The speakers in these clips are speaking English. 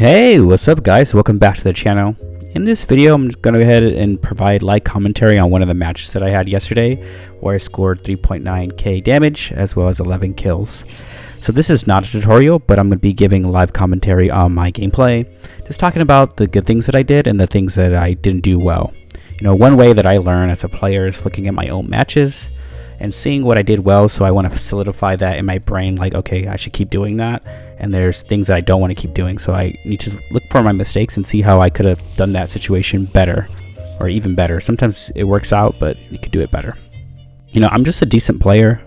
Hey, what's up guys? Welcome back to the channel. In this video, I'm going to go ahead and provide live commentary on one of the matches that I had yesterday, where I scored 3.9k damage as well as 11 kills. So this is not a tutorial, but I'm going to be giving live commentary on my gameplay, just talking about the good things that I did and the things that I didn't do well. You know, one way that I learn as a player is looking at my own matches and seeing what I did well, so I want to solidify that in my brain, like, okay, I should keep doing that. And there's things that I don't want to keep doing, so I need to look for my mistakes and see how I could have done that situation better, or even better. Sometimes it works out, but you could do it better. You know, I'm just a decent player.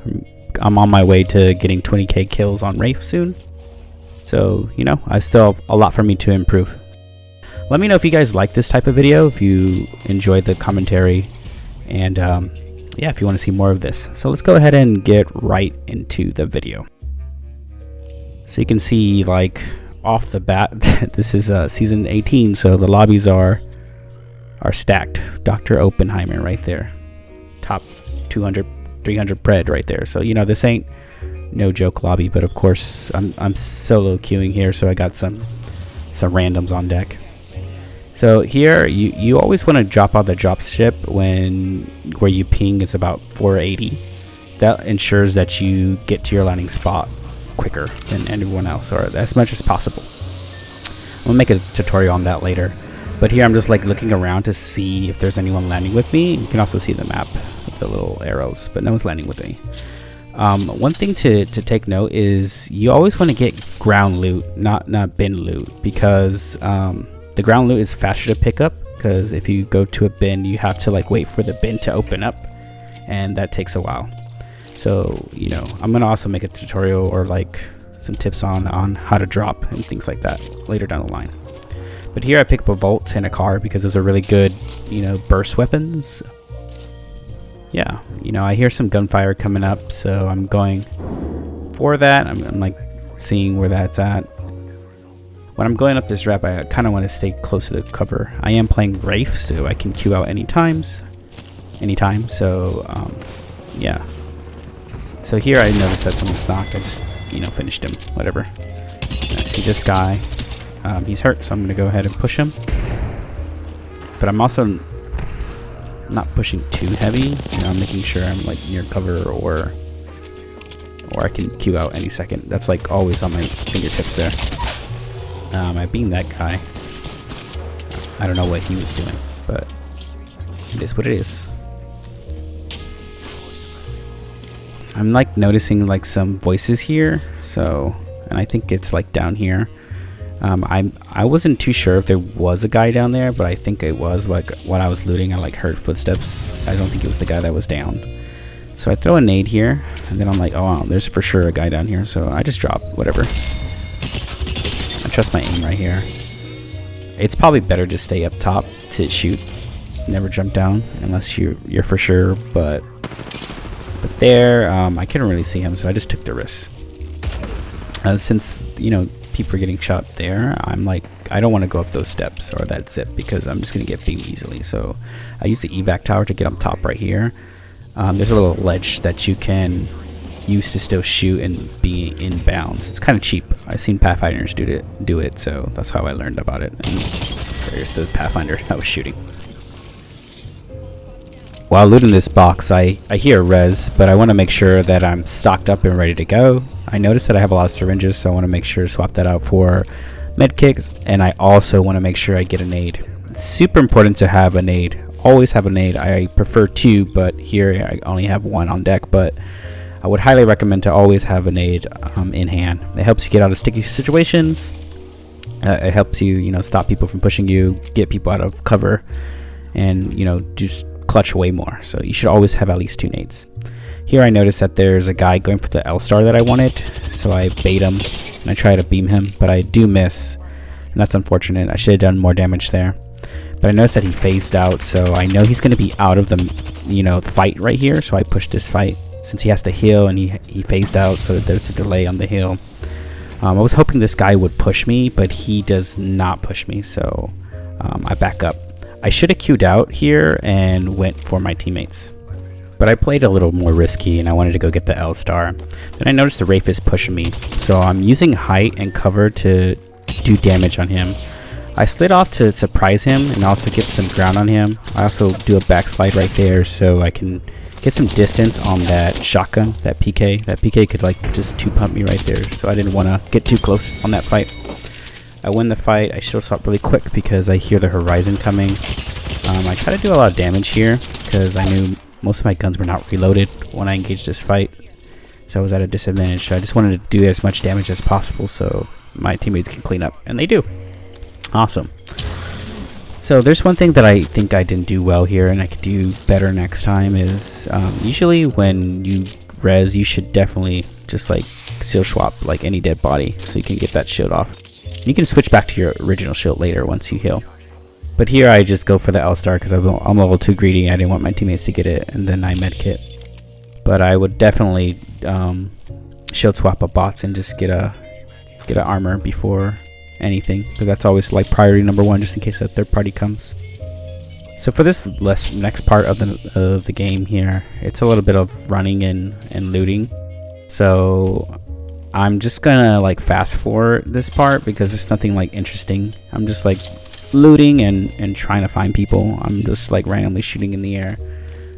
I'm on my way to getting 20k kills on Wraith soon. So, you know, I still have a lot for me to improve. Let me know if you guys like this type of video, if you enjoyed the commentary, and yeah, if you want to see more of this. So let's go ahead and get right into the video. So you can see, like, off the bat, this is season 18, so the lobbies are stacked. Dr. Oppenheimer right there, top 200, 300 pred right there. So, you know, this ain't no joke lobby, but of course I'm solo queuing here, so I got some randoms on deck. So here you always want to drop out the drop ship where you ping is about 480. That ensures that you get to your landing spot quicker than anyone else, or as much as possible. I'm gonna make a tutorial on that later, but here I'm just like looking around to see if there's anyone landing with me. You can also see the map with the little arrows, but no one's landing with me. One thing to take note is you always want to get ground loot, not bin loot, because the ground loot is faster to pick up, because if you go to a bin, you have to like wait for the bin to open up, and that takes a while. So, you know, I'm gonna also make a tutorial or like some tips on how to drop and things like that later down the line. But here I pick up a Volt and a car because those are really good, you know, burst weapons. Yeah, you know, I hear some gunfire coming up, so I'm going for that. I'm like seeing where that's at. When I'm going up this ramp, I kind of want to stay close to the cover. I am playing Wraith, so I can queue out anytime. So yeah. So here I noticed that someone's knocked. I just, you know, finished him, whatever. I see this guy. He's hurt, so I'm going to go ahead and push him. But I'm also not pushing too heavy. You know, I'm making sure I'm like near cover, or I can queue out any second. That's like always on my fingertips there. I beamed that guy. I don't know what he was doing, but it is what it is. I'm like noticing like some voices here, so, and I think it's like down here. I wasn't too sure if there was a guy down there, but I think it was. Like when I was looting, I like heard footsteps. I don't think it was the guy that was down. So I throw a nade here, and then I'm like, oh wow, there's for sure a guy down here. So I just drop whatever. I trust my aim right here. It's probably better to stay up top to shoot. Never jump down unless you're for sure, but there, I couldn't really see him, so I just took the risk. Since, you know, people are getting shot there, I'm like, I don't want to go up those steps or that zip because I'm just going to get beamed easily. So I use the evac tower to get on top right here. There's a little ledge that you can use to still shoot and be in bounds. It's kind of cheap. I've seen Pathfinders do it, so that's how I learned about it. And there's the Pathfinder that was shooting. While looting this box, I hear a res, but I want to make sure that I'm stocked up and ready to go. I noticed that I have a lot of syringes, so I want to make sure to swap that out for med kits, and I also want to make sure I get a nade. It's super important to have a nade. Always have a nade. I prefer 2, but here I only have 1 on deck, but I would highly recommend to always have a nade in hand. It helps you get out of sticky situations. It helps you, you know, stop people from pushing you, get people out of cover, and, you know, just clutch way more. So you should always have at least 2 nades. Here I noticed that there's a guy going for the L star that I wanted, so I bait him and I try to beam him, but I do miss, and that's unfortunate. I should have done more damage there. But I noticed that he phased out, so I know he's going to be out of the, you know, fight right here, so I pushed this fight since he has to heal, and he phased out, so there's a delay on the heal. I was hoping this guy would push me, but he does not push me, so I back up. I should have queued out here and went for my teammates, but I played a little more risky and I wanted to go get the L star. Then I noticed the Wraith is pushing me, so I'm using height and cover to do damage on him. I slid off to surprise him and also get some ground on him. I also do a backslide right there so I can get some distance on that shotgun, that PK. That PK could like just 2-pump me right there, so I didn't want to get too close on that fight. I win the fight. I shield swap really quick because I hear the horizon coming. I try to do a lot of damage here because I knew most of my guns were not reloaded when I engaged this fight, so I was at a disadvantage. So I just wanted to do as much damage as possible so my teammates can clean up, and they do. Awesome. So there's one thing that I think I didn't do well here and I could do better next time is usually when you res, you should definitely just like shield swap like any dead body so you can get that shield off. You can switch back to your original shield later once you heal. But here I just go for the L-star because I'm a little too greedy. I didn't want my teammates to get it, and then I medkit. But I would definitely shield swap a bots and just get a armor before anything, because that's always like priority number one, just in case a third party comes. So for this next part of the game here, it's a little bit of running and looting. So I'm just gonna like fast forward this part because there's nothing like interesting. I'm just like looting and trying to find people. I'm just like randomly shooting in the air,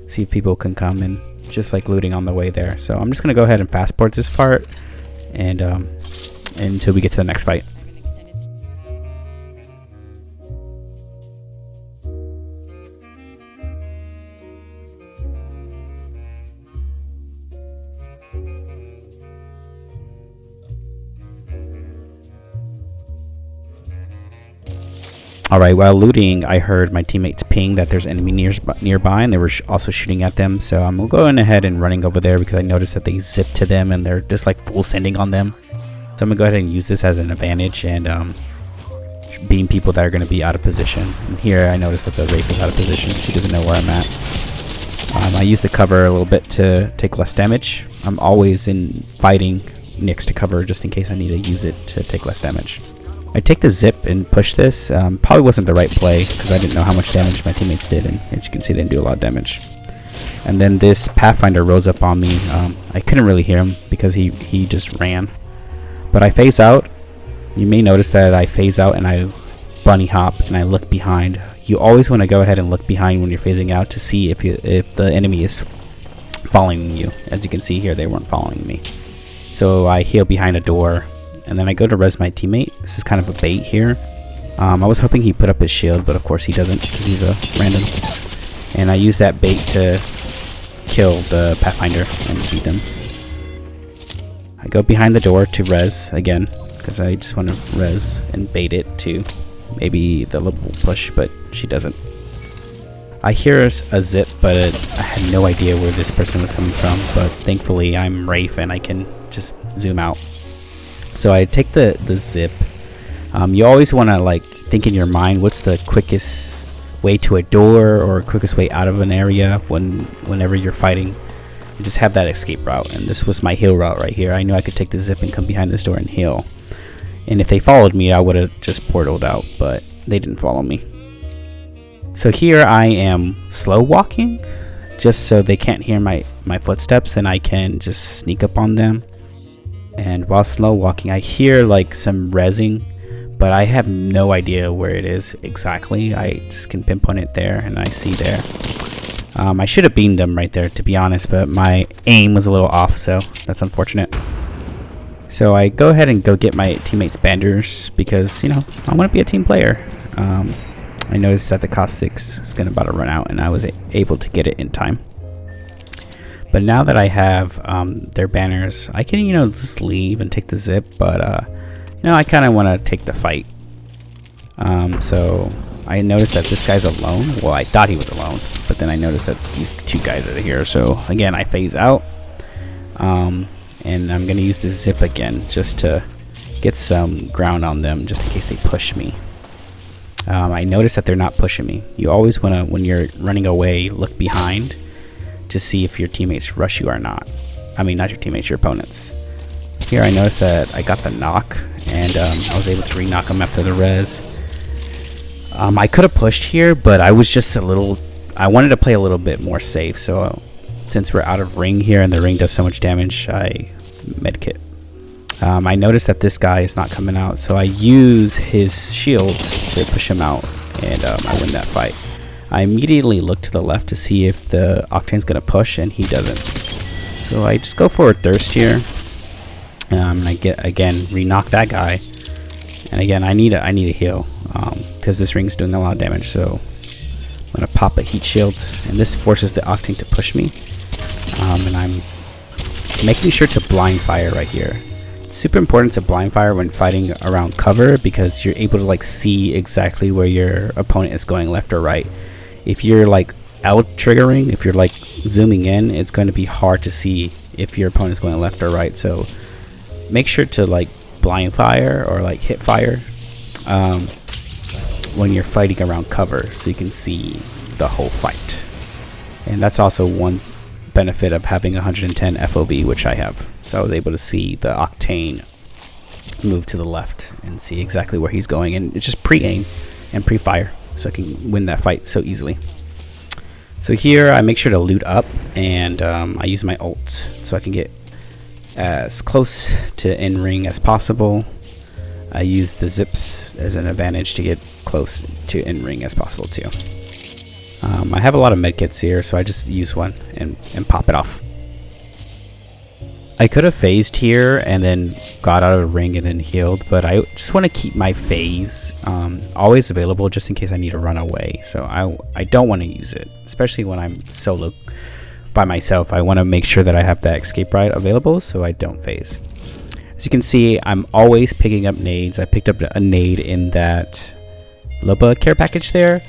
see if people can come, and just like looting on the way there. So I'm just gonna go ahead and fast forward this part and until we get to the next fight. Alright, while looting, I heard my teammates ping that there's enemy nearby, and they were also shooting at them. So I'm going ahead and running over there because I noticed that they zip to them and they're just like full sending on them. So I'm going to go ahead and use this as an advantage and beam people that are going to be out of position. And here I noticed that the Wraith is out of position. She doesn't know where I'm at. I use the cover a little bit to take less damage. I'm always in fighting next to cover just in case I need to use it to take less damage. I take the zip and push this. Probably wasn't the right play because I didn't know how much damage my teammates did, and as you can see, they didn't do a lot of damage. And then this Pathfinder rose up on me. I couldn't really hear him because he just ran. But I phase out. You may notice that I phase out and I bunny hop and I look behind. You always want to go ahead and look behind when you're phasing out to see if the enemy is following you. As you can see here, they weren't following me. So I heal behind a door. And then I go to res my teammate. This is kind of a bait here. I was hoping he put up his shield, but of course he doesn't because he's a random. And I use that bait to kill the Pathfinder and beat them. I go behind the door to res again because I just want to res and bait it to maybe the will push, but she doesn't. I hear a zip, but I had no idea where this person was coming from. But thankfully I'm Wraith and I can just zoom out. So I take the zip. You always want to like think in your mind what's the quickest way to a door or quickest way out of an area whenever you're fighting. You just have that escape route, and this was my heal route right here. I knew I could take the zip and come behind this door and heal. And if they followed me, I would have just portaled out, but they didn't follow me. So here I am slow walking just so they can't hear my footsteps and I can just sneak up on them. And while slow walking, I hear like some rezzing, but I have no idea where it is exactly. I just can pinpoint it there, and I see there. I should have beamed them right there, to be honest, but my aim was a little off, so that's unfortunate. So I go ahead and go get my teammates' banders because, you know, I want to be a team player. I noticed that the caustics is about to run out, and I was able to get it in time. But now that I have their banners, I can, you know, just leave and take the zip, but, you know, I kind of want to take the fight. So I noticed that this guy's alone. Well, I thought he was alone, but then I noticed that these two guys are here. So again, I phase out, and I'm going to use this zip again just to get some ground on them, just in case they push me. I noticed that they're not pushing me. You always want to, when you're running away, look behind to see if your teammates rush you or not. I mean, not your teammates, your opponents. Here I noticed that I got the knock, and I was able to re-knock them after the res. I could have pushed here, but I was just I wanted to play a little bit more safe, so since we're out of ring here and the ring does so much damage, I medkit. I noticed that this guy is not coming out, so I use his shield to push him out, and I win that fight. I immediately look to the left to see if the Octane's gonna push, and he doesn't. So I just go for a thirst here, and I get again re-knock that guy, and again I need a heal because this ring's doing a lot of damage. So I'm gonna pop a heat shield, and this forces the Octane to push me, and I'm making sure to blind fire right here. It's super important to blind fire when fighting around cover because you're able to like see exactly where your opponent is going, left or right. If you're like out triggering, if you're like zooming in, it's going to be hard to see if your opponent is going left or right. So make sure to like blind fire or like hit fire when you're fighting around cover so you can see the whole fight. And that's also one benefit of having 110 FOV, which I have. So I was able to see the Octane move to the left and see exactly where he's going, and it's just pre-aim and pre-fire, so I can win that fight so easily. So here I make sure to loot up, and I use my ult so I can get as close to in-ring as possible. I use the zips as an advantage to get close to in-ring as possible too. I have a lot of medkits here, so I just use one and pop it off. I could have phased here and then got out of the ring and then healed, but I just want to keep my phase always available just in case I need to run away. So I don't want to use it, especially when I'm solo by myself. I want to make sure that I have that escape ride available so I don't phase. As you can see, I'm always picking up nades. I picked up a nade in that Loba care package there.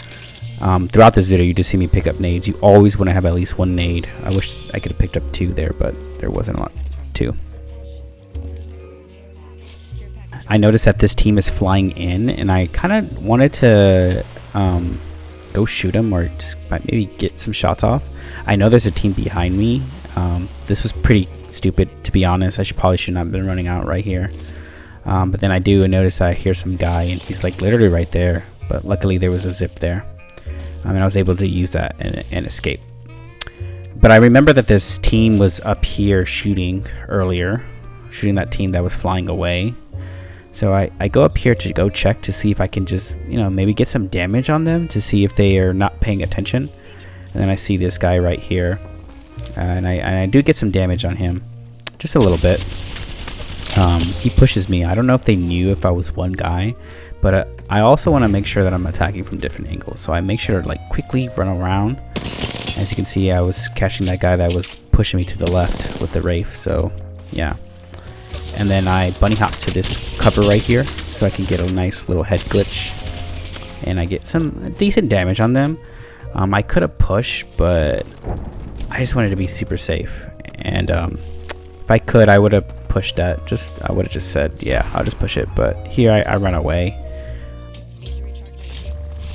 Throughout this video, you just see me pick up nades. You always want to have at least one nade. I wish I could have picked up 2 there, but there wasn't a lot. 2. I noticed that this team is flying in, and I kind of wanted to go shoot them or just maybe get some shots off. I know there's a team behind me. This was pretty stupid, to be honest. Probably should not have been running out right here. But then I do notice that I hear some guy, and he's like literally right there. But luckily there was a zip there. And I was able to use that and escape. But I remember that this team was up here shooting earlier, shooting that team that was flying away. So I go up here to go check to see if I can just, maybe get some damage on them to see if they are not paying attention. And then I see this guy right here, and I do get some damage on him, just a little bit. He pushes me. I don't know if they knew if I was one guy, but I also want to make sure that I'm attacking from different angles. So I make sure to like quickly run around. As you can see, I was catching that guy that was pushing me to the left with the Wraith, so yeah. And then I bunny hop to this cover right here so I can get a nice little head glitch, and I get some decent damage on them. I could have pushed, but I just wanted to be super safe, and if I could, I would have pushed that. I would have just said, yeah, I'll just push it, but here I run away.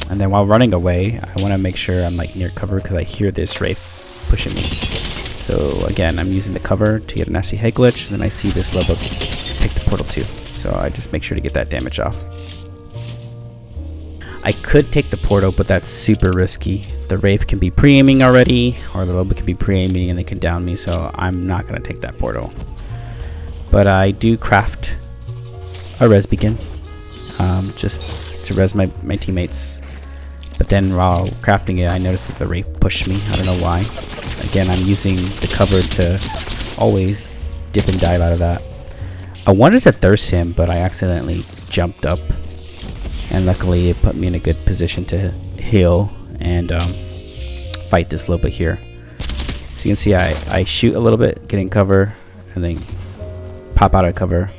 And then while running away, I want to make sure I'm like near cover because I hear this Wraith pushing me. So again, I'm using the cover to get a nasty head glitch. And then I see this level take the portal too. So I just make sure to get that damage off. I could take the portal, but that's super risky. The Wraith can be pre-aiming already, or the Loba can be pre-aiming and they can down me. So I'm not going to take that portal. But I do craft a res beacon just to res my teammates. But then while crafting it, I noticed that the Wraith pushed me. I don't know why. Again, I'm using the cover to always dip and dive out of that. I wanted to thirst him, but I accidentally jumped up. And luckily, it put me in a good position to heal and fight this little bit here. So you can see I shoot a little bit, getting cover, and then pop out of cover.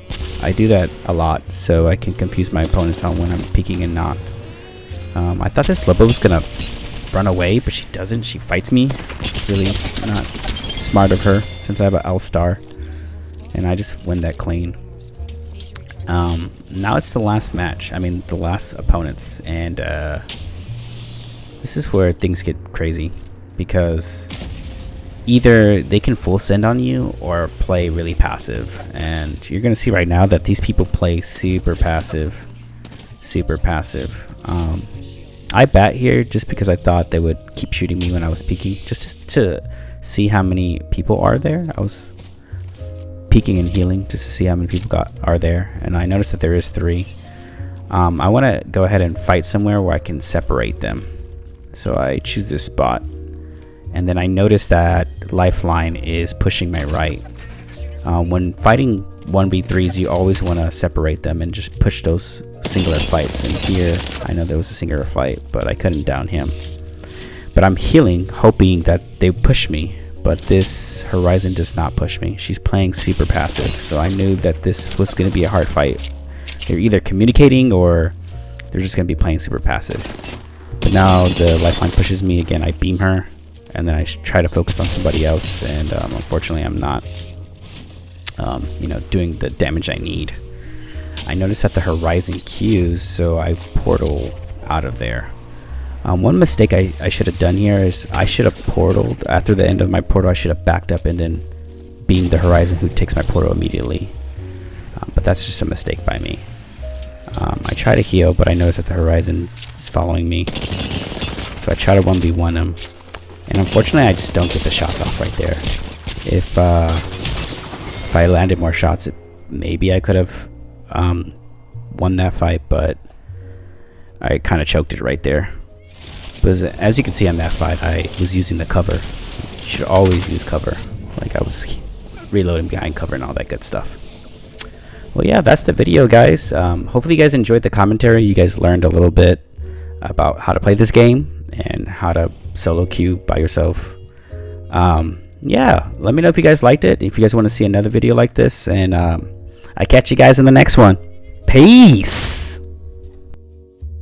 I do that a lot, so I can confuse my opponents on when I'm peeking and not. I thought this Loba was gonna run away, but she doesn't. She fights me. It's really not smart of her since I have an L star, and I just win that clean. Now it's the last match. I mean, the last opponents, and this is where things get crazy because either they can full send on you or play really passive, and you're gonna see right now that these people play super passive. I bat here just because I thought they would keep shooting me when I was peeking, just to see how many people are there. I was peeking and healing just to see how many people are there, and I noticed that there is 3. I want to go ahead and fight somewhere where I can separate them. So I choose this spot, and then I notice that Lifeline is pushing my right. When fighting 1v3s, you always want to separate them and just push those singular fights. And here, I know there was a singular fight, but I couldn't down him. But I'm healing, hoping that they push me. But this Horizon does not push me. She's playing super passive, so I knew that this was going to be a hard fight. They're either communicating or they're just going to be playing super passive. But now the Lifeline pushes me again. I beam her, and then I try to focus on somebody else, and unfortunately I'm not doing the damage I need. I noticed that the Horizon queues, so I portal out of there. One mistake I should have done here is I should have portaled. After the end of my portal, I should have backed up and then beamed the Horizon, who takes my portal immediately. But that's just a mistake by me. I try to heal, but I notice that the Horizon is following me. So I try to 1v1 him. And unfortunately, I just don't get the shots off right there. If I landed more shots, maybe I could have won that fight, but I kind of choked it right there. But as you can see on that fight, I was using the cover. You should always use cover. Like, I was reloading behind cover and all that good stuff. Well, yeah, that's the video, guys. Hopefully you guys enjoyed the commentary. You guys learned a little bit about how to play this game and how to solo queue by yourself. Yeah, let me know if you guys liked it, if you guys want to see another video like this, and I catch you guys in the next one. Peace.